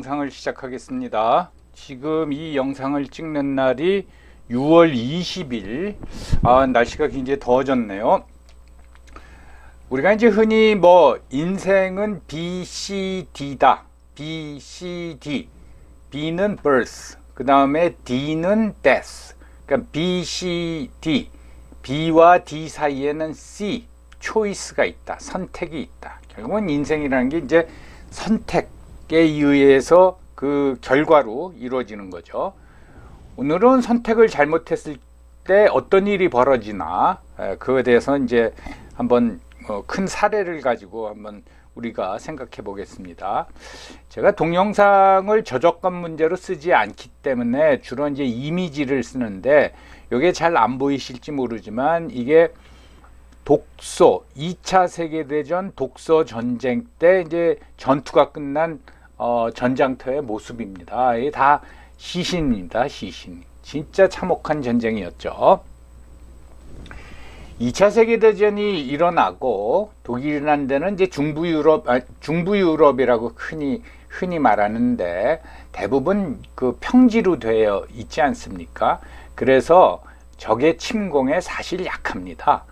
영상을 시작하겠습니다. 지금 이 영상을 찍는 날이 6월 20일. 날씨가 굉장히 더워졌네요. 우리가 이제 흔히 인생은 BCD다. BCD. B는 birth, 그 다음에 D는 death. 그러니까 BCD. B와 D 사이에는 C, choice가 있다. 선택이 있다. 결국은 인생이라는 게 이제 선택에 의해서 그 결과로 이루어지는 거죠. 오늘은 선택을 잘못했을 때 어떤 일이 벌어지나, 그거에 대해서 이제 한번 큰 사례를 가지고 한번 우리가 생각해 보겠습니다. 제가 동영상을 저작권 문제로 쓰지 않기 때문에 주로 이제 이미지를 쓰는데, 이게 잘 안 보이실지 모르지만 이게 독소 2차 세계대전 독소 전쟁 때 이제 전투가 끝난 전장터의 모습입니다. 이게 다 시신입니다. 시신. 진짜 참혹한 전쟁이었죠. 2차 세계대전이 일어나고 독일이라는 데는 이제 중부 유럽이라고 흔히 말하는데 대부분 그 평지로 되어 있지 않습니까? 그래서 적의 침공에 사실 약합니다.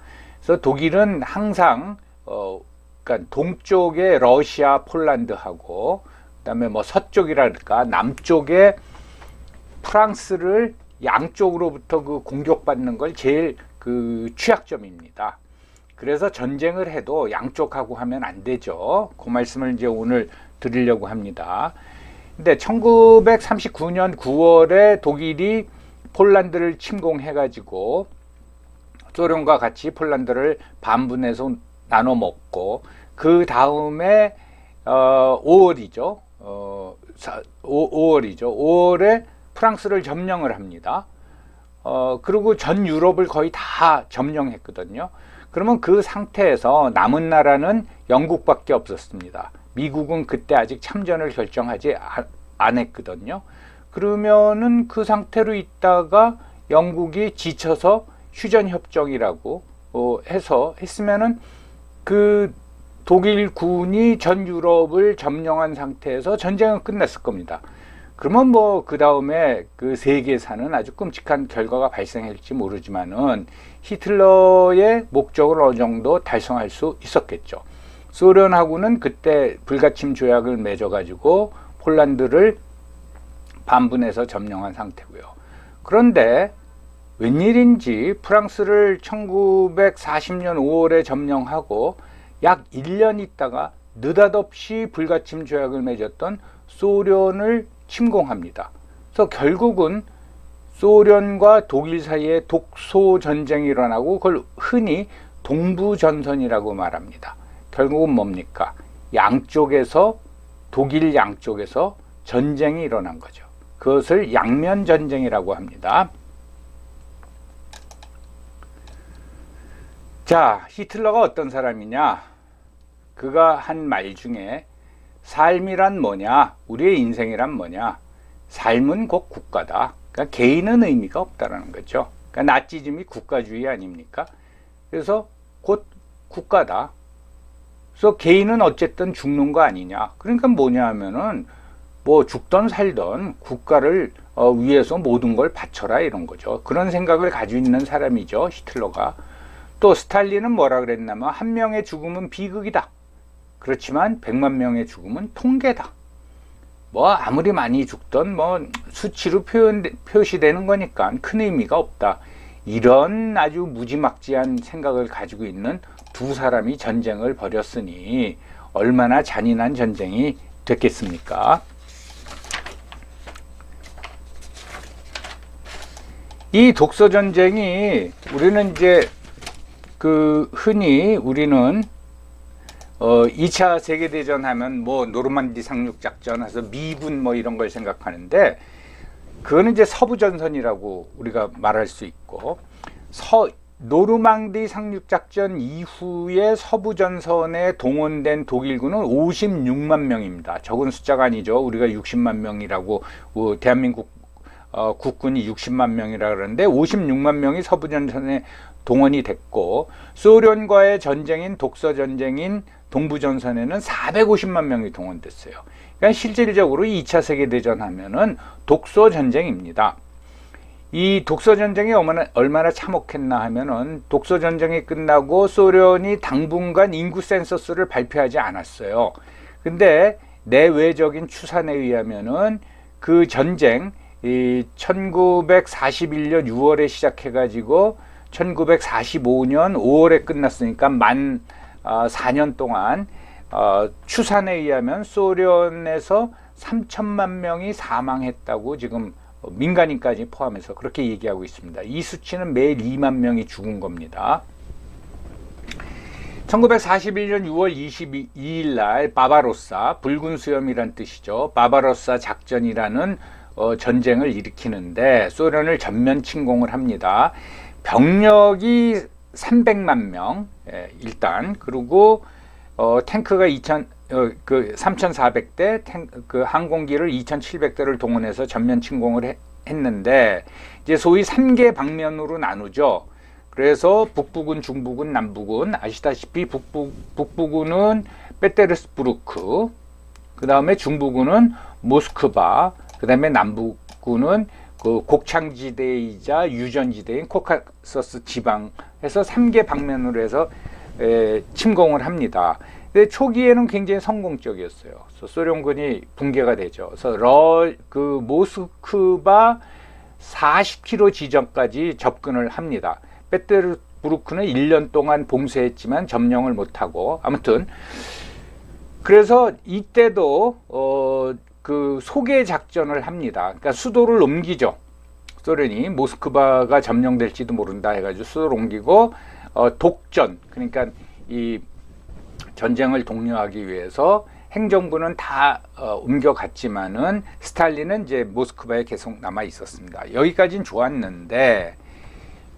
그래서 독일은 항상 그러니까 동쪽에 러시아, 폴란드하고 그다음에 서쪽이랄까 남쪽에 프랑스를 양쪽으로부터 그 공격받는 걸 제일 그 취약점입니다. 그래서 전쟁을 해도 양쪽하고 하면 안 되죠. 그 말씀을 이제 오늘 드리려고 합니다. 근데 1939년 9월에 독일이 폴란드를 침공해가지고 소련과 같이 폴란드를 반분해서 나눠 먹고, 그 다음에 5월이죠. 5월에 프랑스를 점령을 합니다. 그리고 전 유럽을 거의 다 점령했거든요. 그러면 그 상태에서 남은 나라는 영국밖에 없었습니다. 미국은 그때 아직 참전을 결정하지 않았거든요. 그러면은 그 상태로 있다가 영국이 지쳐서 휴전협정이라고 했으면은 그 독일군이 전 유럽을 점령한 상태에서 전쟁은 끝났을 겁니다. 그러면 그 다음에 그 세계사는 아주 끔찍한 결과가 발생할지 모르지만은 히틀러의 목적을 어느 정도 달성할 수 있었겠죠. 소련하고는 그때 불가침 조약을 맺어가지고 폴란드를 반분해서 점령한 상태고요. 그런데 웬일인지 프랑스를 1940년 5월에 점령하고 약 1년 있다가 느닷없이 불가침 조약을 맺었던 소련을 침공합니다. 그래서 결국은 소련과 독일 사이에 독소 전쟁이 일어나고 그걸 흔히 동부전선이라고 말합니다. 결국은 뭡니까? 독일 양쪽에서 전쟁이 일어난 거죠. 그것을 양면 전쟁이라고 합니다. 자, 히틀러가 어떤 사람이냐? 그가 한 말 중에 삶이란 뭐냐? 우리의 인생이란 뭐냐? 삶은 곧 국가다. 그러니까 개인은 의미가 없다라는 거죠. 그러니까 나치즘이 국가주의 아닙니까? 그래서 곧 국가다. 그래서 개인은 어쨌든 죽는 거 아니냐? 그러니까 뭐냐 하면은 죽던 살던 국가를 위해서 모든 걸 바쳐라 이런 거죠. 그런 생각을 가지고 있는 사람이죠, 히틀러가. 또 스탈린은 뭐라 그랬냐면 한 명의 죽음은 비극이다. 그렇지만 100만 명의 죽음은 통계다. 아무리 많이 죽던 수치로 표시되는 거니까 큰 의미가 없다. 이런 아주 무지막지한 생각을 가지고 있는 두 사람이 전쟁을 벌였으니 얼마나 잔인한 전쟁이 됐겠습니까? 이 독소 전쟁이 우리는 이제 흔히 우리는 2차 세계대전 하면 노르만디 상륙작전 해서 미군 이런 걸 생각하는데, 그거는 이제 서부전선이라고 우리가 말할 수 있고, 노르망디 상륙작전 이후에 서부전선에 동원된 독일군은 56만 명입니다. 적은 숫자가 아니죠. 우리가 60만 명이라고, 대한민국 국군이 60만 명이라 그러는데 56만 명이 서부전선에 동원이 됐고, 소련과의 전쟁인 독소 전쟁인 동부전선에는 450만 명이 동원됐어요. 그러니까 실질적으로 2차 세계대전 하면은 독소전쟁입니다. 이 독소전쟁이 얼마나 참혹했나 하면은 독소전쟁이 끝나고 소련이 당분간 인구 센서스를 발표하지 않았어요. 근데 내외적인 추산에 의하면은 그 전쟁, 1941년 6월에 시작해가지고 1945년 5월에 끝났으니까 만 4년 동안 추산에 의하면 소련에서 3천만 명이 사망했다고 지금 민간인까지 포함해서 그렇게 얘기하고 있습니다. 이 수치는 매일 2만 명이 죽은 겁니다. 1941년 6월 22일 날 바바로사, 붉은 수염이란 뜻이죠. 바바로사 작전이라는 전쟁을 일으키는데 소련을 전면 침공을 합니다. 병력이 300만 명 일단, 그리고 탱크가 3,400대, 그 항공기를 2,700대를 동원해서 전면 침공을 했는데, 이제 소위 3개 방면으로 나누죠. 그래서 북부군, 중부군, 남부군, 아시다시피 북부군은 베테르스부르크, 그 다음에 중부군은 모스크바, 그 다음에 남부군은 그 곡창지대이자 유전지대인 코카서스 지방에서 3개 방면으로 해서 침공을 합니다. 근데 초기에는 굉장히 성공적이었어요. 그래서 소련군이 붕괴가 되죠. 그래서 그 모스크바 40km 지점까지 접근을 합니다. 베테르부르크는 1년 동안 봉쇄했지만 점령을 못하고, 아무튼 그래서 이때도 그 소개 작전을 합니다. 그러니까 수도를 옮기죠. 소련이 모스크바가 점령될지도 모른다 해가지고 수도를 옮기고 독전, 그러니까 이 전쟁을 독려하기 위해서 행정부는 다 옮겨갔지만은 스탈린은 이제 모스크바에 계속 남아 있었습니다. 여기까지는 좋았는데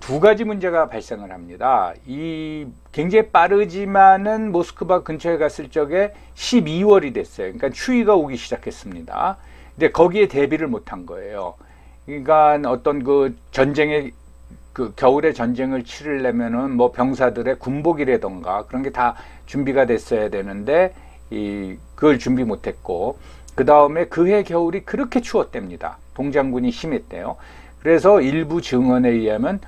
두 가지 문제가 발생을 합니다. 이 굉장히 빠르지만은 모스크바 근처에 갔을 적에 12월이 됐어요. 그러니까 추위가 오기 시작했습니다. 근데 거기에 대비를 못한 거예요. 그러니까 어떤 그 전쟁에, 그 겨울에 전쟁을 치르려면은 뭐 병사들의 군복이라던가 그런 게 다 준비가 됐어야 되는데 그걸 준비 못했고, 그 다음에 그해 겨울이 그렇게 추웠답니다. 동장군이 심했대요. 그래서 일부 증언에 의하면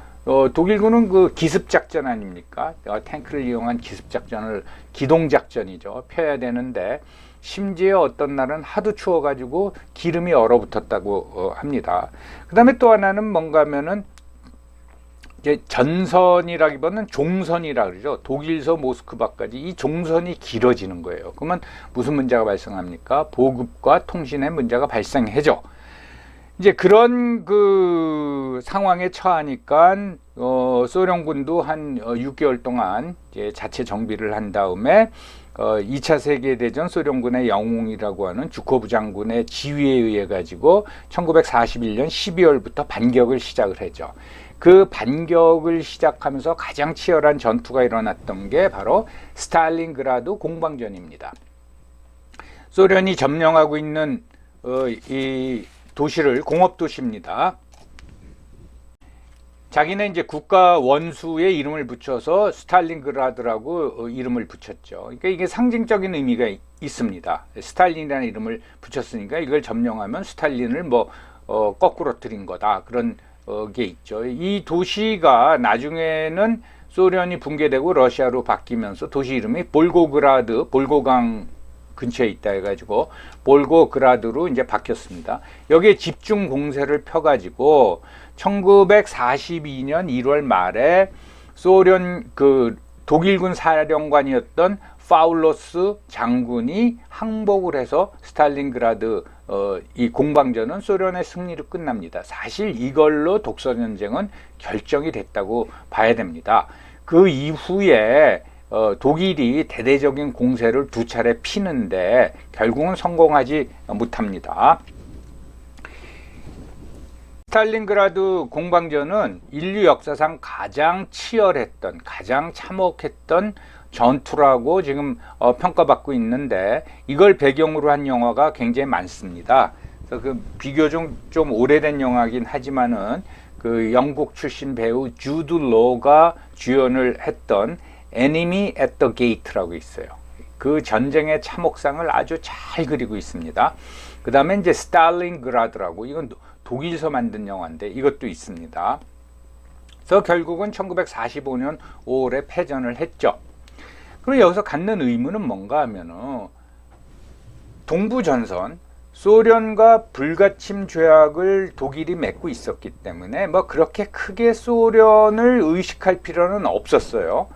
독일군은 그 기습작전 아닙니까? 탱크를 이용한 기습작전을, 기동작전이죠, 펴야 되는데 심지어 어떤 날은 하도 추워가지고 기름이 얼어붙었다고 합니다. 그 다음에 또 하나는 뭔가 하면은 이제 전선이라기보다는 종선이라 그러죠. 독일서 모스크바까지 이 종선이 길어지는 거예요. 그러면 무슨 문제가 발생합니까? 보급과 통신에 문제가 발생해죠. 이제 그런 그 상황에 처하니까 소련군도 한 6개월 동안 이제 자체 정비를 한 다음에 2차 세계대전 소련군의 영웅이라고 하는 주코브 장군의 지휘에 의해 가지고 1941년 12월부터 반격을 시작을 했죠. 그 반격을 시작하면서 가장 치열한 전투가 일어났던 게 바로 스탈린그라드 공방전입니다. 소련이 점령하고 있는 이 도시를 공업도시입니다. 자기네 이제 국가 원수의 이름을 붙여서 스탈린그라드라고 이름을 붙였죠. 그러니까 이게 상징적인 의미가 있습니다. 스탈린이라는 이름을 붙였으니까 이걸 점령하면 스탈린을 뭐 거꾸로뜨린 거다, 그런 게 있죠. 이 도시가 나중에는 소련이 붕괴되고 러시아로 바뀌면서 도시 이름이 볼고그라드, 볼고강 근처에 있다 해가지고 볼고그라드로 이제 바뀌었습니다. 여기에 집중 공세를 펴가지고 1942년 1월 말에 소련 그 독일군 사령관이었던 파울로스 장군이 항복을 해서 스탈린그라드 이 공방전은 소련의 승리로 끝납니다. 사실 이걸로 독소전쟁은 결정이 됐다고 봐야 됩니다. 그 이후에 독일이 대대적인 공세를 두 차례 피는데 결국은 성공하지 못합니다. 스탈린그라드 공방전은 인류 역사상 가장 치열했던, 가장 참혹했던 전투라고 지금 평가받고 있는데, 이걸 배경으로 한 영화가 굉장히 많습니다. 그래서 그 비교적 좀 오래된 영화긴 하지만은 그 영국 출신 배우 주드 로가 주연을 했던 Enemy at the Gate라고 있어요. 그 전쟁의 참혹상을 아주 잘 그리고 있습니다. 그 다음에 이제 스탈린그라드라고, 이건 독일서 만든 영화인데 이것도 있습니다. 그래서 결국은 1945년 5월에 패전을 했죠. 그리고 여기서 갖는 의무는 뭔가 하면은 동부전선, 소련과 불가침 조약을 독일이 맺고 있었기 때문에 뭐 그렇게 크게 소련을 의식할 필요는 없었어요.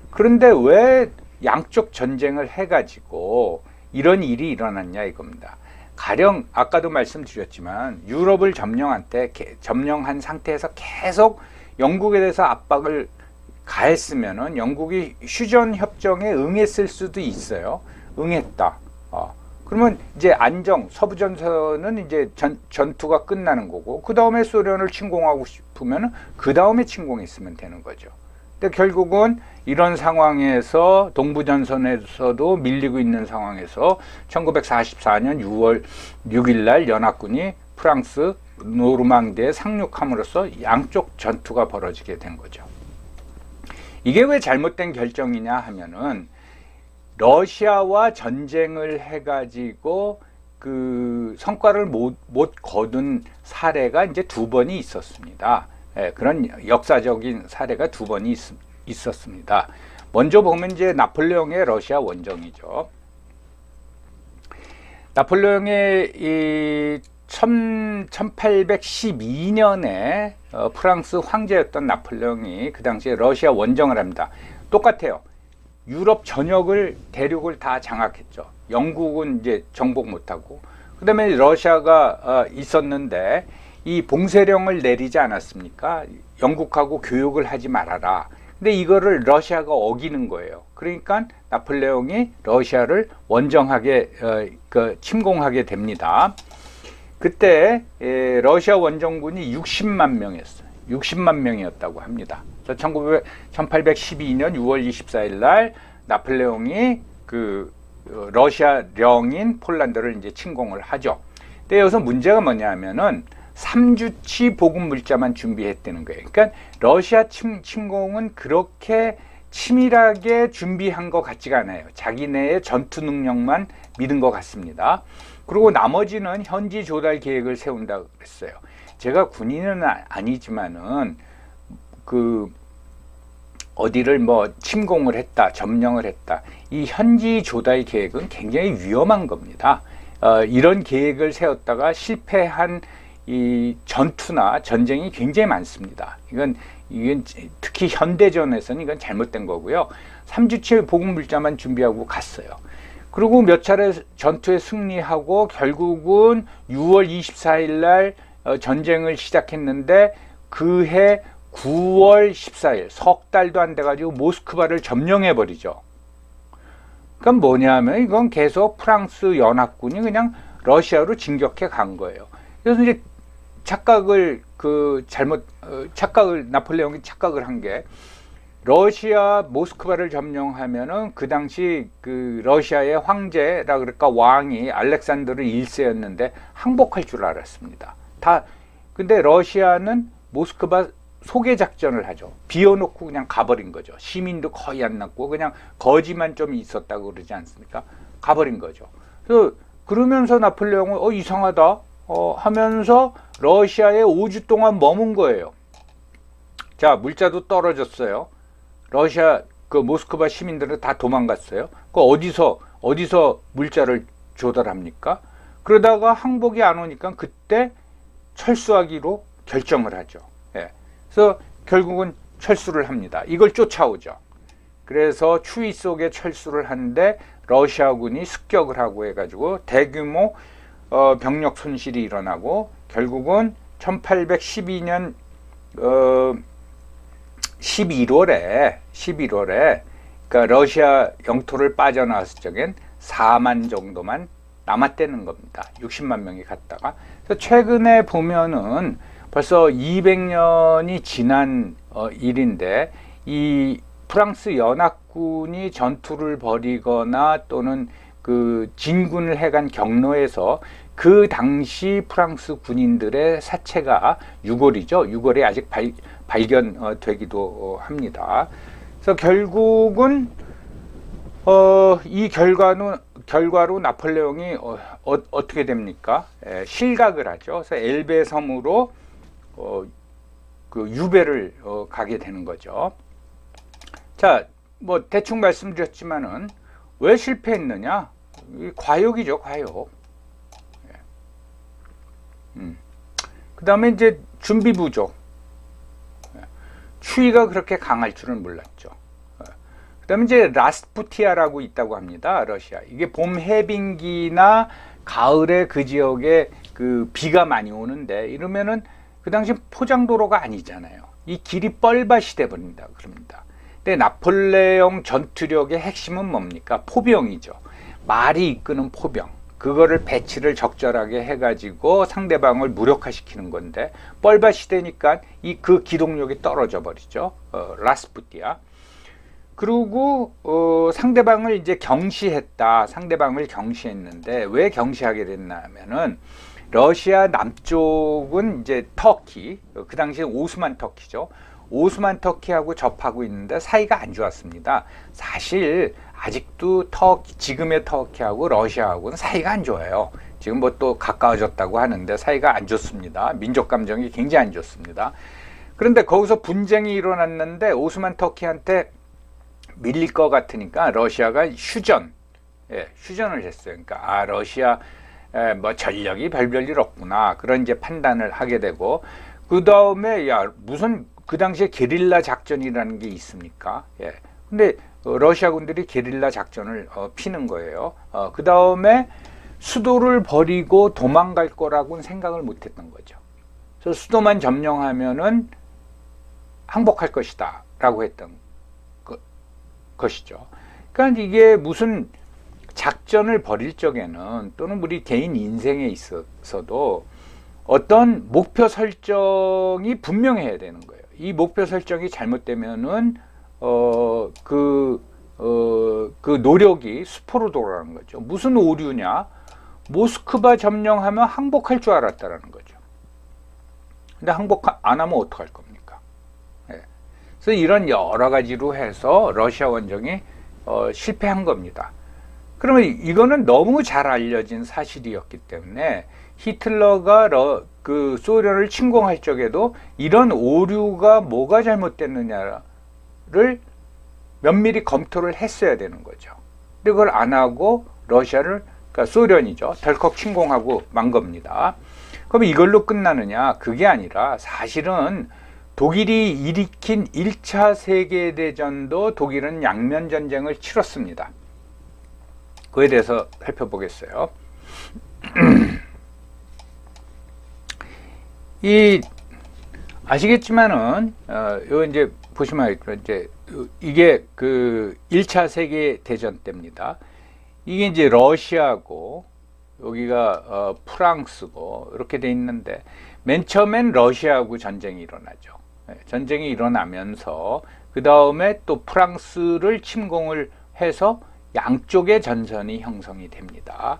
그런데 왜 양쪽 전쟁을 해가지고 이런 일이 일어났냐 이겁니다. 가령 아까도 말씀드렸지만 유럽을 점령한 상태에서 계속 영국에 대해서 압박을 가했으면은 영국이 휴전 협정에 응했을 수도 있어요. 응했다. 그러면 이제 서부 전선은 이제 전투가 끝나는 거고, 그 다음에 소련을 침공하고 싶으면은 그 다음에 침공했으면 되는 거죠. 근데 결국은 이런 상황에서 동부 전선에서도 밀리고 있는 상황에서 1944년 6월 6일 날 연합군이 프랑스 노르망디에 상륙함으로써 양쪽 전투가 벌어지게 된 거죠. 이게 왜 잘못된 결정이냐 하면은 러시아와 전쟁을 해가지고 그 성과를 못 거둔 사례가 이제 2번이 있었습니다. 그런 역사적인 사례가 2번이 있었습니다. 먼저 보면 이제 나폴레옹의 러시아 원정이죠. 나폴레옹의 이 1812년에 프랑스 황제였던 나폴레옹이 그 당시에 러시아 원정을 합니다. 똑같아요. 유럽 전역을 대륙을 다 장악했죠. 영국은 이제 정복 못하고, 그 다음에 러시아가 있었는데 이 봉쇄령을 내리지 않았습니까? 영국하고 교역을 하지 말아라. 근데 이거를 러시아가 어기는 거예요. 그러니까 나폴레옹이 러시아를 원정하게 침공하게 됩니다. 그때 러시아 원정군이 60만 명이었어요. 60만 명이었다고 합니다. 1812년 6월 24일 날 나폴레옹이 그 러시아령인 폴란드를 이제 침공을 하죠. 근데 여기서 문제가 뭐냐면은 3주치 보급 물자만 준비했다는 거예요. 그러니까 러시아 침공은 그렇게 치밀하게 준비한 것 같지가 않아요. 자기네의 전투 능력만 믿은 것 같습니다. 그리고 나머지는 현지 조달 계획을 세운다고 그랬어요. 제가 군인은 아니지만은 그 어디를 뭐 침공을 했다, 점령을 했다, 이 현지 조달 계획은 굉장히 위험한 겁니다. 이런 계획을 세웠다가 실패한 이 전투나 전쟁이 굉장히 많습니다. 이건 특히 현대전에서는 이건 잘못된 거고요. 3주치 보급 물자만 준비하고 갔어요. 그리고 몇 차례 전투에 승리하고 결국은 6월 24일 날 전쟁을 시작했는데 그해 9월 14일 석 달도 안 돼가지고 모스크바를 점령해 버리죠. 그럼 뭐냐면 이건 계속 프랑스 연합군이 그냥 러시아로 진격해 간 거예요. 그래서 이제 나폴레옹이 착각을 한 게, 러시아 모스크바를 점령하면은 그 당시 그 러시아의 황제라 그럴까 왕이 알렉산드르 1세였는데 항복할 줄 알았습니다. 근데 러시아는 모스크바 소개 작전을 하죠. 비워놓고 그냥 가버린 거죠. 시민도 거의 안 났고 그냥 거지만 좀 있었다고 그러지 않습니까? 가버린 거죠. 그러면서 나폴레옹은 이상하다 하면서 러시아에 5주 동안 머문 거예요. 자, 물자도 떨어졌어요. 러시아 그 모스크바 시민들은 다 도망갔어요. 그 어디서 물자를 조달합니까? 그러다가 항복이 안 오니까 그때 철수하기로 결정을 하죠. 그래서 결국은 철수를 합니다. 이걸 쫓아오죠. 그래서 추위 속에 철수를 하는데 러시아군이 습격을 하고 해가지고 대규모 병력 손실이 일어나고 결국은 1812년 11월에 그러니까 러시아 영토를 빠져나왔을 적엔 4만 정도만 남았다는 겁니다. 60만 명이 갔다가. 그래서 최근에 보면은 벌써 200년이 지난 일인데 이 프랑스 연합군이 전투를 벌이거나 또는 그 진군을 해간 경로에서 그 당시 프랑스 군인들의 사체가 유골이 아직 발견되기도 합니다. 그래서 결국은 이 결과로 나폴레옹이 어떻게 됩니까? 실각을 하죠. 그래서 엘베 섬으로 그 유배를 가게 되는 거죠. 자, 뭐 대충 말씀드렸지만은 왜 실패했느냐? 과욕이죠, 과욕. 그 다음에 이제 준비 부족. 추위가 그렇게 강할 줄은 몰랐죠. 그 다음에 이제 라스푸티아라고 있다고 합니다. 러시아. 이게 봄 해빙기나 가을에 그 지역에 그 비가 많이 오는데 이러면은 그 당시 포장도로가 아니잖아요. 이 길이 뻘밭이 돼버린다 그럽니다. 근데 나폴레옹 전투력의 핵심은 뭡니까? 포병이죠. 말이 이끄는 포병. 그거를 배치를 적절하게 해가지고 상대방을 무력화시키는 건데 뻘밭이 되니까 그 기동력이 떨어져 버리죠. 라스푸티아. 그리고 상대방을 이제 경시했다. 상대방을 경시했는데 왜 경시하게 됐냐면은 러시아 남쪽은 이제 터키, 그 당시에 오스만 터키죠. 오스만 터키하고 접하고 있는데 사이가 안 좋았습니다. 사실 아직도 지금의 터키하고 러시아하고는 사이가 안 좋아요. 지금 뭐 또 가까워졌다고 하는데 사이가 안 좋습니다. 민족 감정이 굉장히 안 좋습니다. 그런데 거기서 분쟁이 일어났는데 오스만 터키한테 밀릴 것 같으니까 러시아가 휴전을 했어요. 그러니까 러시아 뭐 전력이 별별 없구나 그런 이제 판단을 하게 되고 그 다음에 무슨 그 당시에 게릴라 작전이라는 게 있습니까? 근데 러시아 군들이 게릴라 작전을 피는 거예요. 그 다음에 수도를 버리고 도망갈 거라고는 생각을 못했던 거죠. 그래서 수도만 점령하면은 항복할 것이다라고 했던 것이죠. 그러니까 이게 무슨 작전을 벌일 적에는 또는 우리 개인 인생에 있어서도 어떤 목표 설정이 분명해야 되는 거예요. 이 목표 설정이 잘못되면은 그 노력이 수포로 돌아가는 거죠. 무슨 오류냐? 모스크바 점령하면 항복할 줄 알았다라는 거죠. 근데 항복 안 하면 어떡할 겁니까? 그래서 이런 여러 가지로 해서 러시아 원정이 실패한 겁니다. 그러면 이거는 너무 잘 알려진 사실이었기 때문에 히틀러가 그 소련을 침공할 적에도 이런 오류가 뭐가 잘못됐느냐를 면밀히 검토를 했어야 되는 거죠. 근데 그걸 안 하고 러시아를, 그러니까 소련이죠, 덜컥 침공하고 만 겁니다. 그럼 이걸로 끝나느냐? 그게 아니라 사실은 독일이 일으킨 1차 세계대전도 독일은 양면전쟁을 치렀습니다. 그에 대해서 살펴보겠어요. 아시겠지만은, 요 이제 보시면 이제 이게 그 1차 세계대전 때입니다. 이게 이제 러시아고, 여기가 프랑스고, 이렇게 돼 있는데, 맨 처음엔 러시아하고 전쟁이 일어나죠. 전쟁이 일어나면서, 그 다음에 또 프랑스를 침공을 해서 양쪽의 전선이 형성이 됩니다.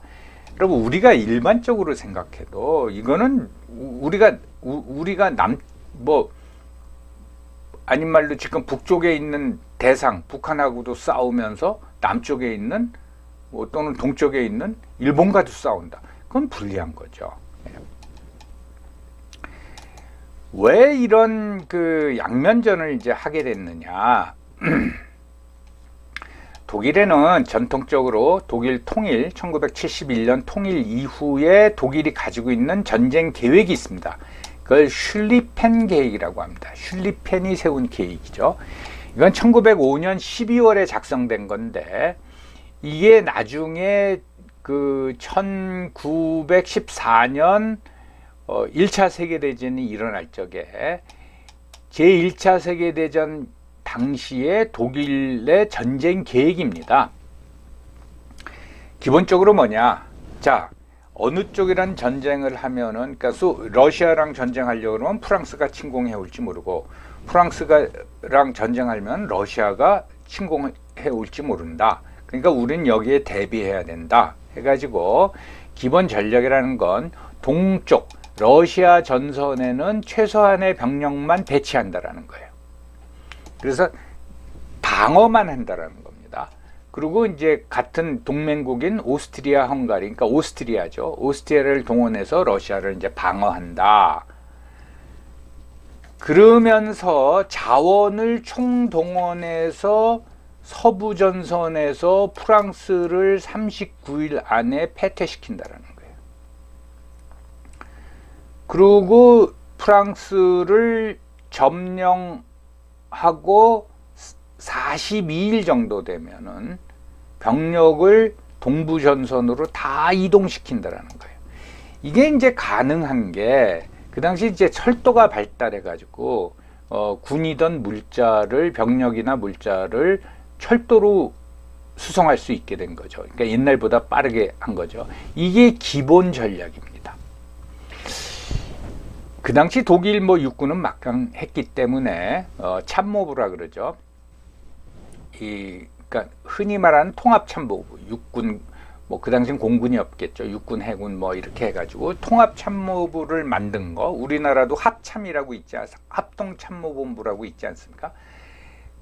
여러분, 우리가 일반적으로 생각해도 이거는 우리가 아닌 말로 지금 북쪽에 있는 대상, 북한하고도 싸우면서 남쪽에 있는 또는 동쪽에 있는 일본과도 싸운다. 그건 불리한 거죠. 왜 이런 그 양면전을 이제 하게 됐느냐? 독일에는 전통적으로 독일 통일, 1971년 통일 이후에 독일이 가지고 있는 전쟁 계획이 있습니다. 그걸 슐리펜 계획이라고 합니다. 슐리펜이 세운 계획이죠. 이건 1905년 12월에 작성된 건데, 이게 나중에 그 1914년 1차 세계대전이 일어날 적에 제1차 세계대전 당시의 독일의 전쟁 계획입니다. 기본적으로 뭐냐? 자, 어느 쪽이란 전쟁을 하면은, 그러니까 러시아랑 전쟁하려고 그러면 프랑스가 침공해 올지 모르고, 프랑스랑 전쟁하면 러시아가 침공해 올지 모른다. 그러니까 우리는 여기에 대비해야 된다. 해가지고 기본 전략이라는 건 동쪽 러시아 전선에는 최소한의 병력만 배치한다라는 거예요. 그래서 방어만 한다라는 겁니다. 그리고 이제 같은 동맹국인 오스트리아 헝가리, 그러니까 오스트리아죠. 오스트리아를 동원해서 러시아를 이제 방어한다. 그러면서 자원을 총동원해서 서부 전선에서 프랑스를 39일 안에 패퇴시킨다라는 거예요. 그리고 프랑스를 점령하고 42일 정도 되면은 병력을 동부 전선으로 다 이동시킨다라는 거예요. 이게 이제 가능한 게 그 당시 이제 철도가 발달해 가지고 군이든 물자를 병력이나 물자를 철도로 수송할 수 있게 된 거죠. 그러니까 옛날보다 빠르게 한 거죠. 이게 기본 전략입니다. 그 당시 독일 뭐 육군은 막강했기 때문에 참모부라 그러죠. 그러니까 흔히 말하는 통합참모부, 육군 뭐 그 당시엔 공군이 없겠죠. 육군, 해군 뭐 이렇게 해가지고 통합참모부를 만든 거. 우리나라도 합참이라고 있지 않습니까? 합동참모본부라고 있지 않습니까?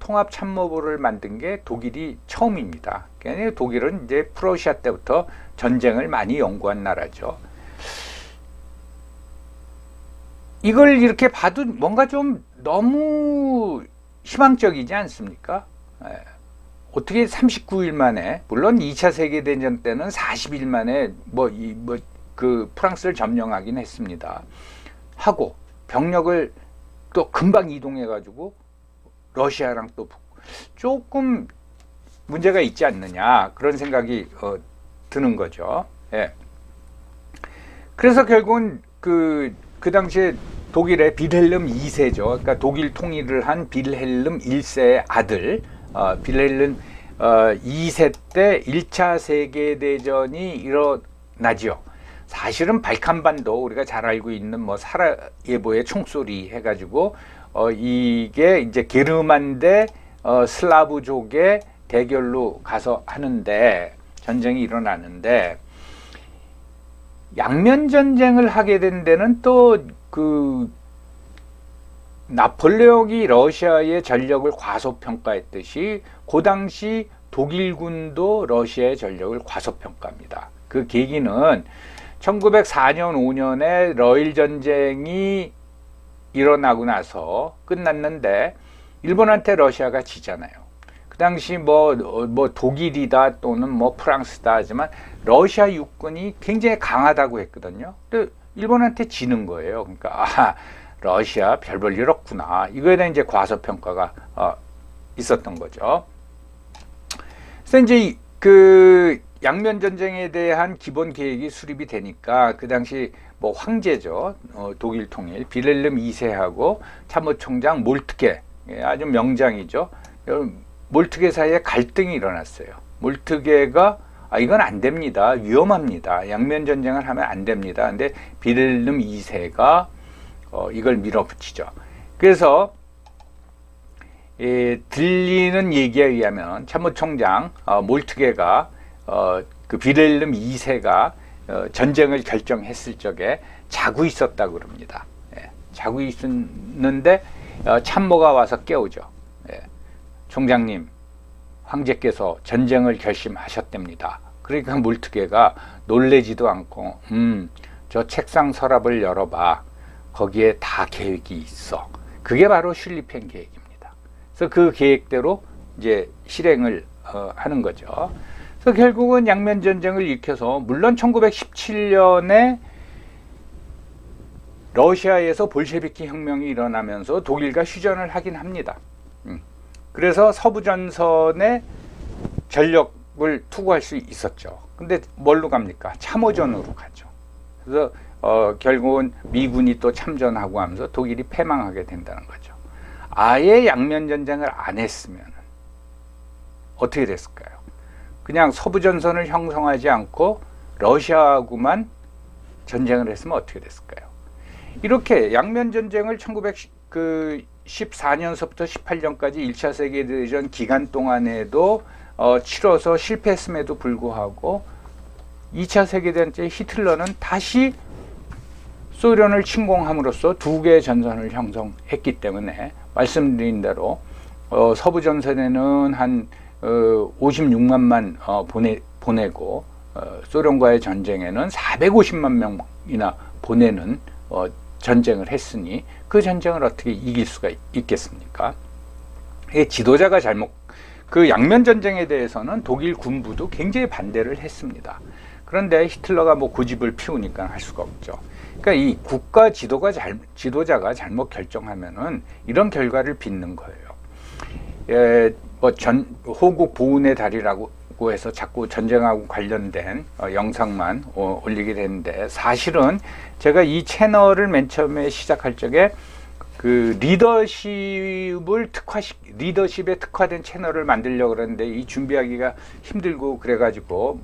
통합참모부를 만든 게 독일이 처음입니다. 그러니까 독일은 이제 프러시아 때부터 전쟁을 많이 연구한 나라죠. 이걸 이렇게 봐도 뭔가 좀 너무 희망적이지 않습니까? 어떻게 39일 만에, 물론 2차 세계대전 때는 40일 만에 그 프랑스를 점령하긴 했습니다. 하고 병력을 또 금방 이동해 가지고 러시아랑 또 조금 문제가 있지 않느냐, 그런 생각이 드는 거죠. 예. 그래서 결국은 그 당시에 독일의 빌헬름 2세죠. 그러니까 독일 통일을 한 빌헬름 1세의 아들, 빌헬름 2세 때 1차 세계대전이 일어나지요. 사실은 발칸반도 우리가 잘 알고 있는 뭐 사라예보의 총소리 해가지고 이게 이제 게르만 대 슬라브족의 대결로 가서 하는데, 전쟁이 일어나는데, 양면 전쟁을 하게 된 데는 또 그 나폴레옹이 러시아의 전력을 과소평가했듯이 그 당시 독일군도 러시아의 전력을 과소평가합니다. 그 계기는 1904년 5년에 러일 전쟁이 일어나고 나서 끝났는데 일본한테 러시아가 지잖아요. 그 당시 뭐 독일이다 또는 뭐 프랑스다 하지만 러시아 육군이 굉장히 강하다고 했거든요. 근데 일본한테 지는 거예요. 그러니까 러시아 별 볼 일 없구나. 이거에 대한 이제 과소평가가 있었던 거죠. 그래서 이제 그 양면 전쟁에 대한 기본 계획이 수립이 되니까 그 당시 뭐 황제죠. 독일 통일 빌헬름 2세하고 참모총장 몰트게, 아주 명장이죠. 몰트게 사이에 갈등이 일어났어요. 몰트게가 이건 안 됩니다. 위험합니다. 양면 전쟁을 하면 안 됩니다. 근데 빌헬름 2세가 이걸 밀어붙이죠. 그래서 들리는 얘기에 의하면 참모총장 몰트게가 그 빌헬름 2세가 전쟁을 결정했을 적에 자고 있었다고 그럽니다. 자고 있었는데 참모가 와서 깨우죠. 총장님, 황제께서 전쟁을 결심하셨답니다. 그러니까 몰트게가 놀래지도 않고 저 책상 서랍을 열어봐. 거기에 다 계획이 있어. 그게 바로 슐리펜 계획입니다. 그래서 그 계획대로 이제 실행을 하는 거죠. 그래서 결국은 양면 전쟁을 일으켜서, 물론 1917년에 러시아에서 볼셰비키 혁명이 일어나면서 독일과 휴전을 하긴 합니다. 그래서 서부 전선에 전력을 투구할 수 있었죠. 근데 뭘로 갑니까? 참호전으로 가죠. 그래서 결국은 미군이 또 참전하고 하면서 독일이 패망하게 된다는 거죠. 아예 양면 전쟁을 안 했으면 어떻게 됐을까요? 그냥 서부 전선을 형성하지 않고 러시아하고만 전쟁을 했으면 어떻게 됐을까요? 이렇게 양면 전쟁을 1914년서부터 18년까지 1차 세계대전 기간 동안에도 치러서 실패했음에도 불구하고 2차 세계대전 때 히틀러는 다시 소련을 침공함으로써 두 개의 전선을 형성했기 때문에 말씀드린 대로 서부 전선에는 한 56만만 보내고 소련과의 전쟁에는 450만 명이나 보내는 전쟁을 했으니 그 전쟁을 어떻게 이길 수가 있겠습니까? 지도자가 그 양면 전쟁에 대해서는 독일 군부도 굉장히 반대를 했습니다. 그런데 히틀러가 뭐 고집을 피우니까 할 수가 없죠. 그러니까 이 국가 지도자가 잘못 결정하면은 이런 결과를 빚는 거예요. 호국 보훈의 달이라고 해서 자꾸 전쟁하고 관련된 영상만 올리게 되는데, 사실은 제가 이 채널을 맨 처음에 시작할 적에 그 리더십에 특화된 채널을 만들려고 그랬는데 이 준비하기가 힘들고 그래가지고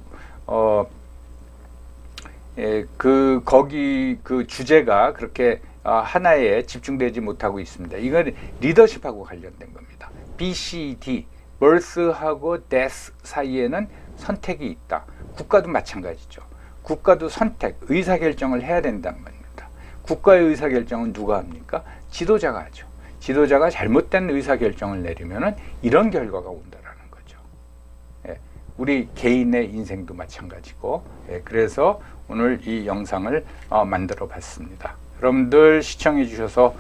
거기 그 주제가 그렇게 하나에 집중되지 못하고 있습니다. 이건 리더십하고 관련된 겁니다. BCD, birth하고 death 사이에는 선택이 있다. 국가도 마찬가지죠. 국가도 선택, 의사결정을 해야 된다는 겁니다. 국가의 의사결정은 누가 합니까? 지도자가 하죠. 지도자가 잘못된 의사결정을 내리면은 이런 결과가 온다라는 거죠. 우리 개인의 인생도 마찬가지고, 그래서 오늘 이 영상을 만들어 봤습니다. 여러분들 시청해 주셔서